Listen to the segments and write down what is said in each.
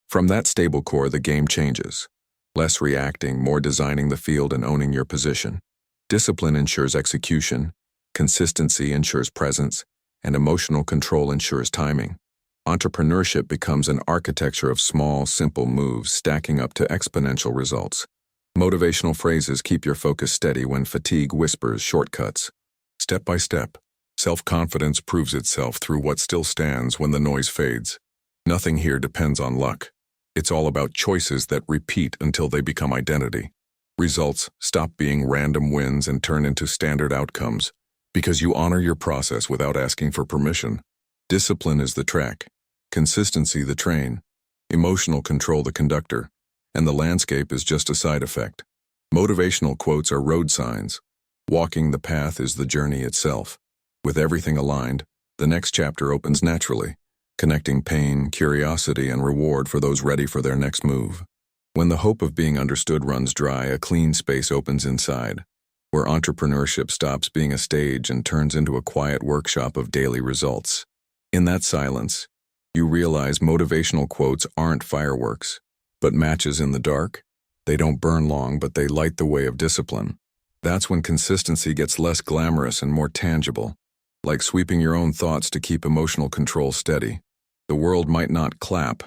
From that stable core, the game changes. Less reacting, more designing the field and owning your position. Discipline ensures execution, consistency ensures presence, and emotional control ensures timing. Entrepreneurship becomes an architecture of small, simple moves stacking up to exponential results. Motivational phrases keep your focus steady when fatigue whispers shortcuts. Step by step, self-confidence proves itself through what still stands when the noise fades. Nothing here depends on luck. It's all about choices that repeat until they become identity. Results stop being random wins and turn into standard outcomes, because you honor your process without asking for permission. Discipline is the track, consistency the train, emotional control the conductor, and the landscape is just a side effect. Motivational quotes are road signs. Walking the path is the journey itself. With everything aligned, the next chapter opens naturally, connecting pain, curiosity, and reward for those ready for their next move. When the hope of being understood runs dry, a clean space opens inside, where entrepreneurship stops being a stage and turns into a quiet workshop of daily results. In that silence, you realize motivational quotes aren't fireworks, but matches in the dark. They don't burn long, but they light the way of discipline. That's when consistency gets less glamorous and more tangible, like sweeping your own thoughts to keep emotional control steady. The world might not clap,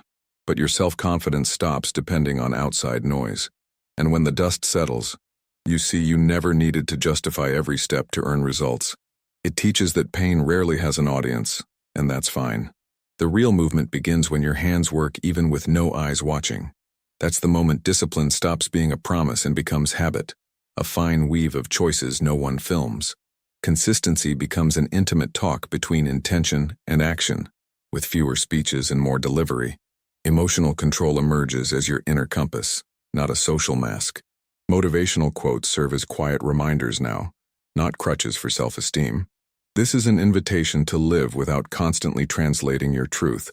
but your self-confidence stops depending on outside noise. And when the dust settles, you see you never needed to justify every step to earn results. It teaches that pain rarely has an audience, and that's fine. The real movement begins when your hands work even with no eyes watching. That's the moment discipline stops being a promise and becomes habit, a fine weave of choices no one films. Consistency becomes an intimate talk between intention and action, with fewer speeches and more delivery. Emotional control emerges as your inner compass, not a social mask. Motivational quotes serve as quiet reminders now, not crutches for self-esteem. This is an invitation to live without constantly translating your truth,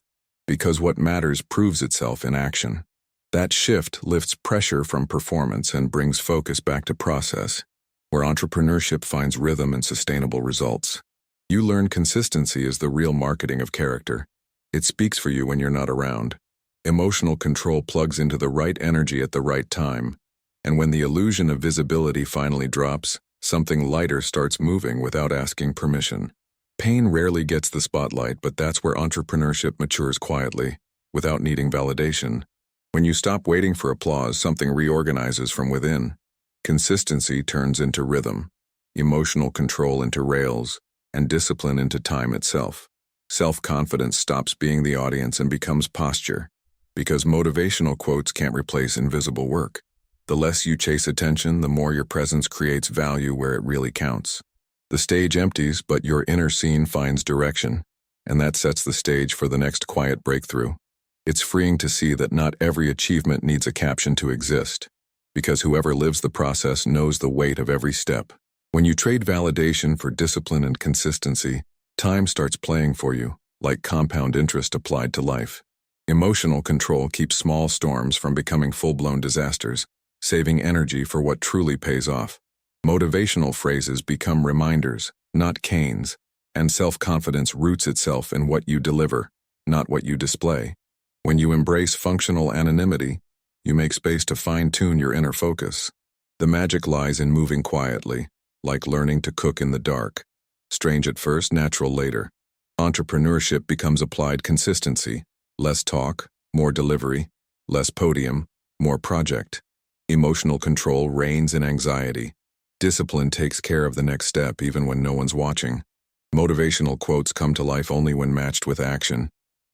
because what matters proves itself in action. That shift lifts pressure from performance and brings focus back to process, where entrepreneurship finds rhythm and sustainable results. You learn consistency is the real marketing of character. It speaks for you when you're not around. Emotional control plugs into the right energy at the right time, and when the illusion of visibility finally drops, something lighter starts moving without asking permission. Pain rarely gets the spotlight, but that's where entrepreneurship matures quietly, without needing validation. When you stop waiting for applause, something reorganizes from within. Consistency turns into rhythm, emotional control into rails, and discipline into time itself. Self-confidence stops being the audience and becomes posture, because motivational quotes can't replace invisible work. The less you chase attention, the more your presence creates value where it really counts. The stage empties, but your inner scene finds direction, and that sets the stage for the next quiet breakthrough. It's freeing to see that not every achievement needs a caption to exist, because whoever lives the process knows the weight of every step. When you trade validation for discipline and consistency, time starts playing for you, like compound interest applied to life. Emotional control keeps small storms from becoming full-blown disasters, saving energy for what truly pays off. Motivational phrases become reminders, not canes, and self-confidence roots itself in what you deliver, not what you display. When you embrace functional anonymity, you make space to fine-tune your inner focus. The magic lies in moving quietly, like learning to cook in the dark. Strange at first, natural later. Entrepreneurship becomes applied consistency. Less talk, more delivery. Less podium, more project. Emotional control reigns in anxiety. Discipline takes care of the next step even when no one's watching. Motivational quotes come to life only when matched with action.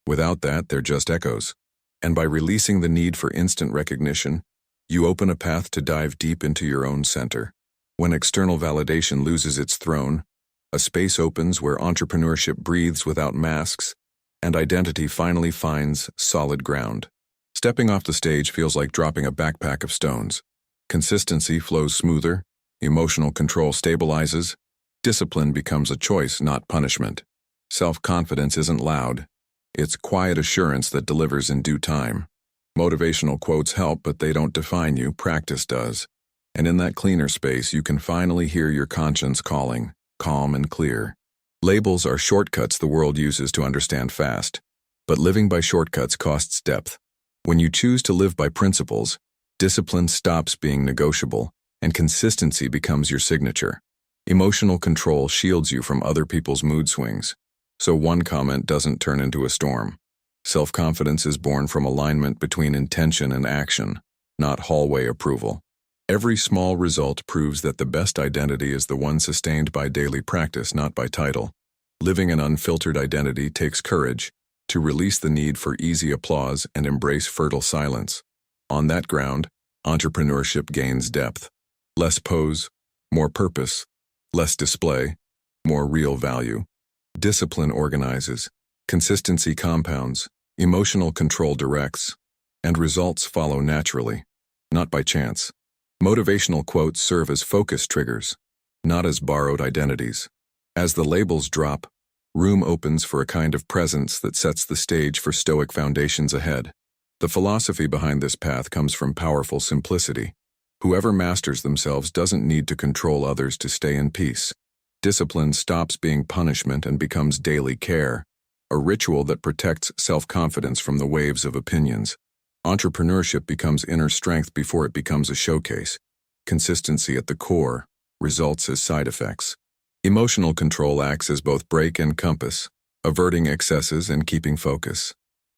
Without that, they're just echoes. And by releasing the need for instant recognition, you open a path to dive deep into your own center. When external validation loses its throne, a space opens where entrepreneurship breathes without masks, and identity finally finds solid ground. Stepping off the stage feels like dropping a backpack of stones. Consistency flows smoother, emotional control stabilizes, discipline becomes a choice, not punishment. Self-confidence isn't loud. It's quiet assurance that delivers in due time. Motivational quotes help, but they don't define you, practice does. And in that cleaner space, you can finally hear your conscience calling, calm and clear. Labels are shortcuts the world uses to understand fast, but living by shortcuts costs depth. When you choose to live by principles, discipline stops being negotiable, and consistency becomes your signature. Emotional control shields you from other people's mood swings, so one comment doesn't turn into a storm. Self-confidence is born from alignment between intention and action, not hallway approval. Every small result proves that the best identity is the one sustained by daily practice, not by title. Living an unfiltered identity takes courage to release the need for easy applause and embrace fertile silence. On that ground, entrepreneurship gains depth. Less pose, more purpose. Less display, more real value. Discipline organizes, consistency compounds, emotional control directs, and results follow naturally, not by chance. Motivational quotes serve as focus triggers, not as borrowed identities. As the labels drop, room opens for a kind of presence that sets the stage for stoic foundations ahead. The philosophy behind this path comes from powerful simplicity. Whoever masters themselves doesn't need to control others to stay in peace. Discipline stops being punishment and becomes daily care, a ritual that protects self-confidence from the waves of opinions. Entrepreneurship becomes inner strength before it becomes a showcase. Consistency at the core, results as side effects. Emotional control acts as both brake and compass, averting excesses and keeping focus.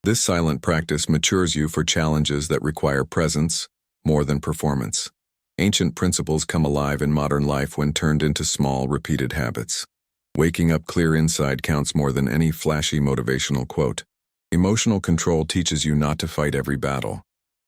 This silent practice matures you for challenges that require presence more than performance. Ancient principles come alive in modern life when turned into small, repeated habits. Waking up clear inside counts more than any flashy motivational quote. Emotional control teaches you not to fight every battle,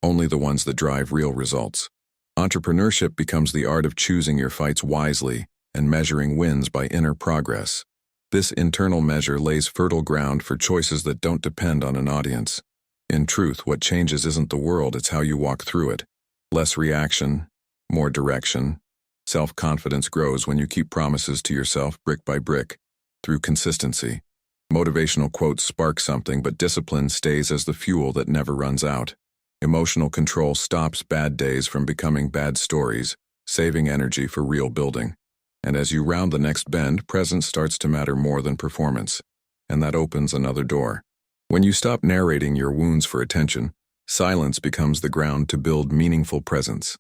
only the ones that drive real results. Entrepreneurship becomes the art of choosing your fights wisely and measuring wins by inner progress. This internal measure lays fertile ground for choices that don't depend on an audience. In truth, what changes isn't the world, it's how you walk through it. Less reaction, more direction. Self-confidence grows when you keep promises to yourself brick by brick, through consistency. Motivational quotes spark something, but discipline stays as the fuel that never runs out. Emotional control stops bad days from becoming bad stories, saving energy for real building. And as you round the next bend, presence starts to matter more than performance, and that opens another door. When you stop narrating your wounds for attention, silence becomes the ground to build meaningful presence.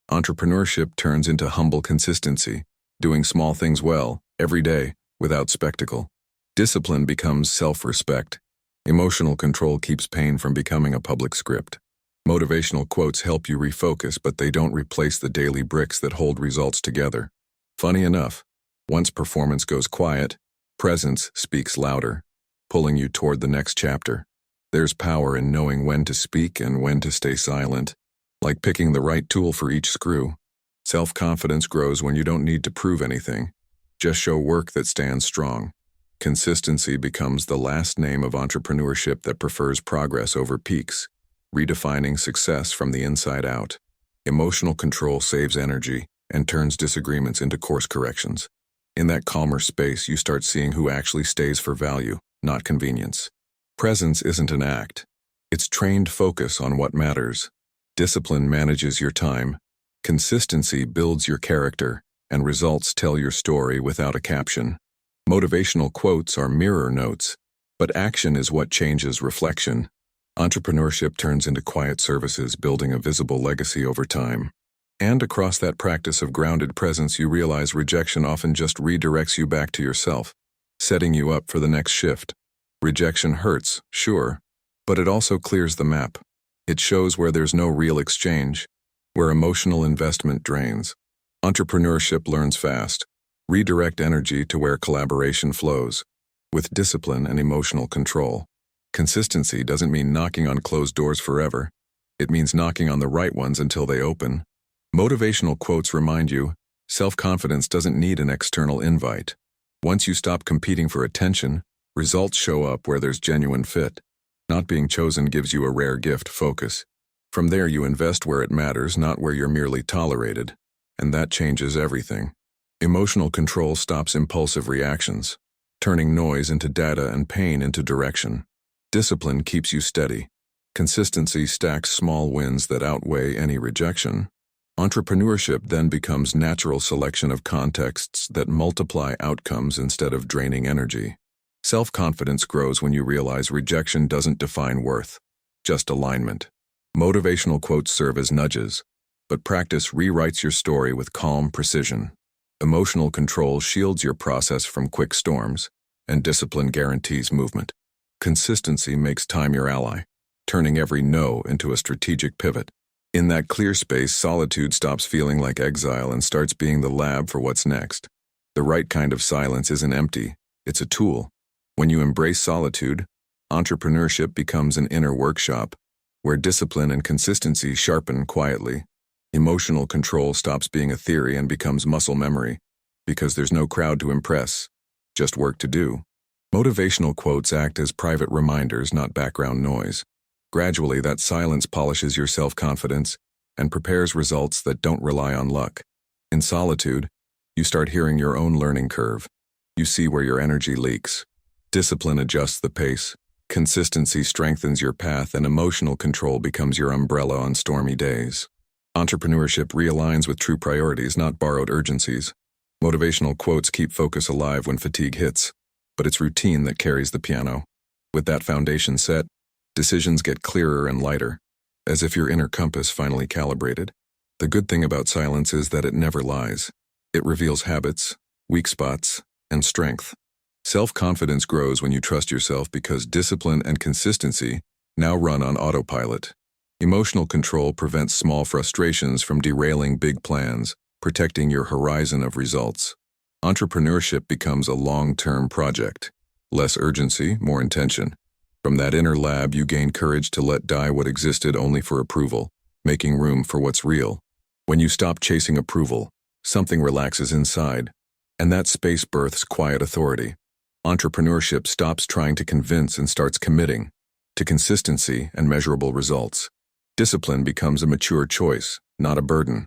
Entrepreneurship turns into humble consistency, doing small things well, every day, without spectacle. Discipline becomes self-respect. Emotional control keeps pain from becoming a public script. Motivational quotes help you refocus, but they don't replace the daily bricks that hold results together. Funny enough, once performance goes quiet, presence speaks louder, pulling you toward the next chapter. There's power in knowing when to speak and when to stay silent, like picking the right tool for each screw. Self-confidence grows when you don't need to prove anything, just show work that stands strong. Consistency becomes the last name of entrepreneurship that prefers progress over peaks, redefining success from the inside out. Emotional control saves energy and turns disagreements into course corrections. In that calmer space, you start seeing who actually stays for value, not convenience. Presence isn't an act. It's trained focus on what matters. Discipline manages your time. Consistency builds your character, and results tell your story without a caption. Motivational quotes are mirror notes, but action is what changes reflection. Entrepreneurship turns into quiet services, building a visible legacy over time. And across that practice of grounded presence, you realize rejection often just redirects you back to yourself, setting you up for the next shift. Rejection hurts, sure, but it also clears the map. It shows where there's no real exchange, where emotional investment drains. Entrepreneurship learns fast. Redirect energy to where collaboration flows, with discipline and emotional control. Consistency doesn't mean knocking on closed doors forever. It means knocking on the right ones until they open. Motivational quotes remind you, self-confidence doesn't need an external invite. Once you stop competing for attention, results show up where there's genuine fit. Not being chosen gives you a rare gift, focus. From there you invest where it matters, not where you're merely tolerated. And that changes everything. Emotional control stops impulsive reactions, turning noise into data and pain into direction. Discipline keeps you steady. Consistency stacks small wins that outweigh any rejection. Entrepreneurship then becomes natural selection of contexts that multiply outcomes instead of draining energy. Self-confidence grows when you realize rejection doesn't define worth, just alignment. Motivational quotes serve as nudges, but practice rewrites your story with calm precision. Emotional control shields your process from quick storms, and discipline guarantees movement. Consistency makes time your ally, turning every no into a strategic pivot. In that clear space, solitude stops feeling like exile and starts being the lab for what's next. The right kind of silence isn't empty, it's a tool. When you embrace solitude, entrepreneurship becomes an inner workshop, where discipline and consistency sharpen quietly. Emotional control stops being a theory and becomes muscle memory, because there's no crowd to impress, just work to do. Motivational quotes act as private reminders, not background noise. Gradually, that silence polishes your self-confidence and prepares results that don't rely on luck. In solitude, you start hearing your own learning curve. You see where your energy leaks. Discipline adjusts the pace, consistency strengthens your path, and emotional control becomes your umbrella on stormy days. Entrepreneurship realigns with true priorities, not borrowed urgencies. Motivational quotes keep focus alive when fatigue hits, but it's routine that carries the piano. With that foundation set, decisions get clearer and lighter, as if your inner compass finally calibrated. The good thing about silence is that it never lies. It reveals habits, weak spots, and strength. Self-confidence grows when you trust yourself because discipline and consistency now run on autopilot. Emotional control prevents small frustrations from derailing big plans, protecting your horizon of results. Entrepreneurship becomes a long-term project. Less urgency, more intention. From that inner lab, you gain courage to let die what existed only for approval, making room for what's real. When you stop chasing approval, something relaxes inside, and that space births quiet authority. Entrepreneurship stops trying to convince and starts committing to consistency and measurable results. Discipline becomes a mature choice, not a burden.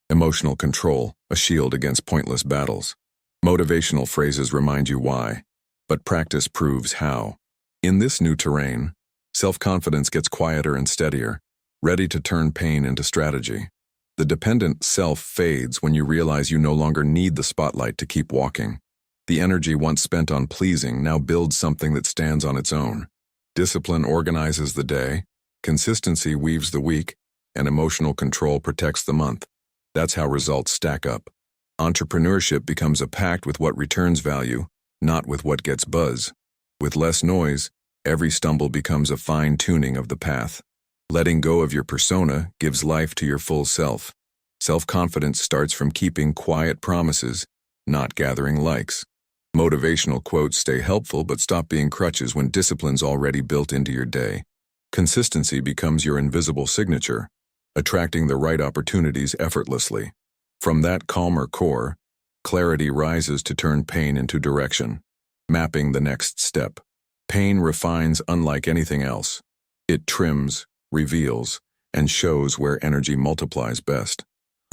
Emotional control, a shield against pointless battles. Motivational phrases remind you why, but practice proves how. In this new terrain, self-confidence gets quieter and steadier, ready to turn pain into strategy. The dependent self fades when you realize you no longer need the spotlight to keep walking. The energy once spent on pleasing now builds something that stands on its own. Discipline organizes the day, consistency weaves the week, and emotional control protects the month. That's how results stack up. Entrepreneurship becomes a pact with what returns value, not with what gets buzz. With less noise, every stumble becomes a fine-tuning of the path. Letting go of your persona gives life to your full self. Self-confidence starts from keeping quiet promises, not gathering likes. Motivational quotes stay helpful but stop being crutches when discipline's already built into your day. Consistency becomes your invisible signature, attracting the right opportunities effortlessly. From that calmer core, clarity rises to turn pain into direction, mapping the next step. Pain refines unlike anything else. It trims, reveals, and shows where energy multiplies best.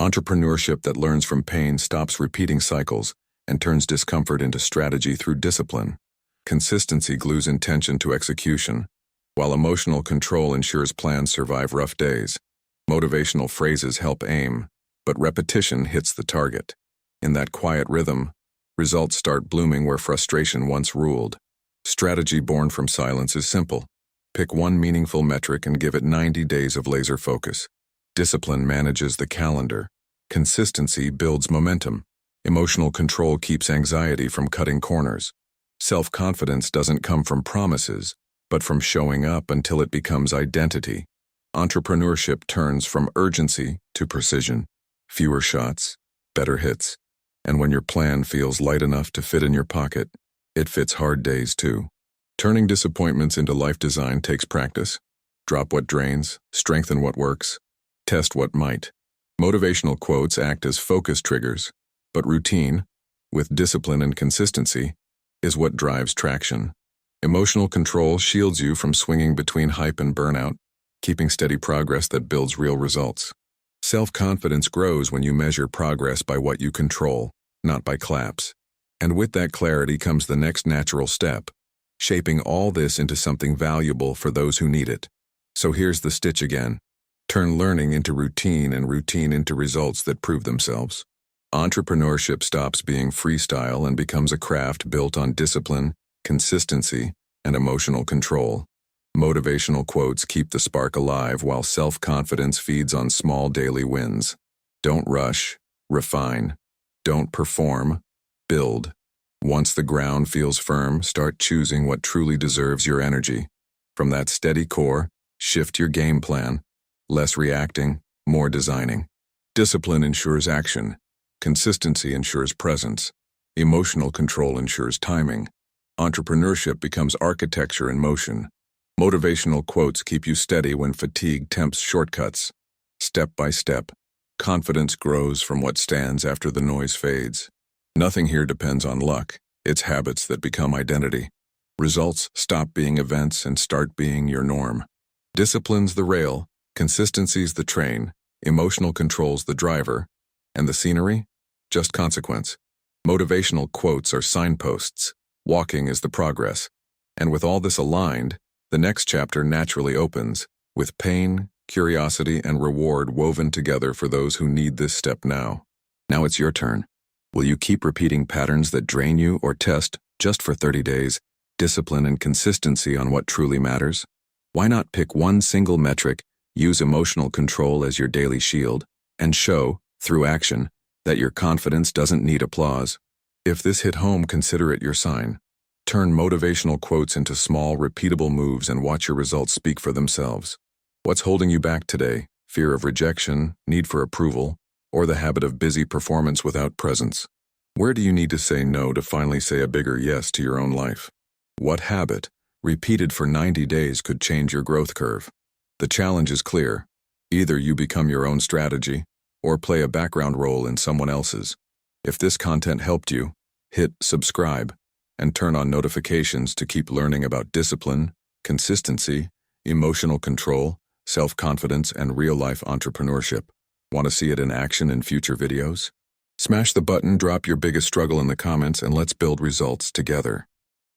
Entrepreneurship that learns from pain stops repeating cycles and turns discomfort into strategy through discipline. Consistency glues intention to execution, while emotional control ensures plans survive rough days. Motivational phrases help aim, but repetition hits the target. In that quiet rhythm, results start blooming where frustration once ruled. Strategy born from silence is simple. Pick one meaningful metric and give it 90 days of laser focus. Discipline manages the calendar. Consistency builds momentum. Emotional control keeps anxiety from cutting corners. Self-confidence doesn't come from promises, but from showing up until it becomes identity. Entrepreneurship turns from urgency to precision. Fewer shots, better hits. And when your plan feels light enough to fit in your pocket, it fits hard days too. Turning disappointments into life design takes practice. Drop what drains, strengthen what works, test what might. Motivational quotes act as focus triggers, but routine, with discipline and consistency, is what drives traction. Emotional control shields you from swinging between hype and burnout, keeping steady progress that builds real results. Self-confidence grows when you measure progress by what you control, not by claps. And with that clarity comes the next natural step, shaping all this into something valuable for those who need it. So here's the stitch again. Turn learning into routine and routine into results that prove themselves. Entrepreneurship stops being freestyle and becomes a craft built on discipline, consistency, and emotional control. Motivational quotes keep the spark alive while self-confidence feeds on small daily wins. Don't rush, refine. Don't perform, build. Once the ground feels firm, start choosing what truly deserves your energy. From that steady core, shift your game plan. Less reacting, more designing. Discipline ensures action. Consistency ensures presence. Emotional control ensures timing. Entrepreneurship becomes architecture in motion. Motivational quotes keep you steady when fatigue tempts shortcuts. Step by step, confidence grows from what stands after the noise fades. Nothing here depends on luck. It's habits that become identity. Results stop being events and start being your norm. Discipline's the rail, consistency's the train, emotional control's the driver, and the scenery? Just consequence. Motivational quotes are signposts. Walking is the progress. And with all this aligned, the next chapter naturally opens, with pain, curiosity, and reward woven together for those who need this step now. Now it's your turn. Will you keep repeating patterns that drain you or test, just for 30 days, discipline and consistency on what truly matters? Why not pick one single metric, use emotional control as your daily shield, and show, through action, that your confidence doesn't need applause? If this hit home, consider it your sign. Turn motivational quotes into small, repeatable moves and watch your results speak for themselves. What's holding you back today? Fear of rejection, need for approval, or the habit of busy performance without presence? Where do you need to say no to finally say a bigger yes to your own life? What habit, repeated for 90 days, could change your growth curve? The challenge is clear. Either you become your own strategy, or play a background role in someone else's. If this content helped you, hit subscribe and turn on notifications to keep learning about discipline, consistency, emotional control, self-confidence, and real-life entrepreneurship. Want to see it in action in future videos? Smash the button, drop your biggest struggle in the comments, and let's build results together.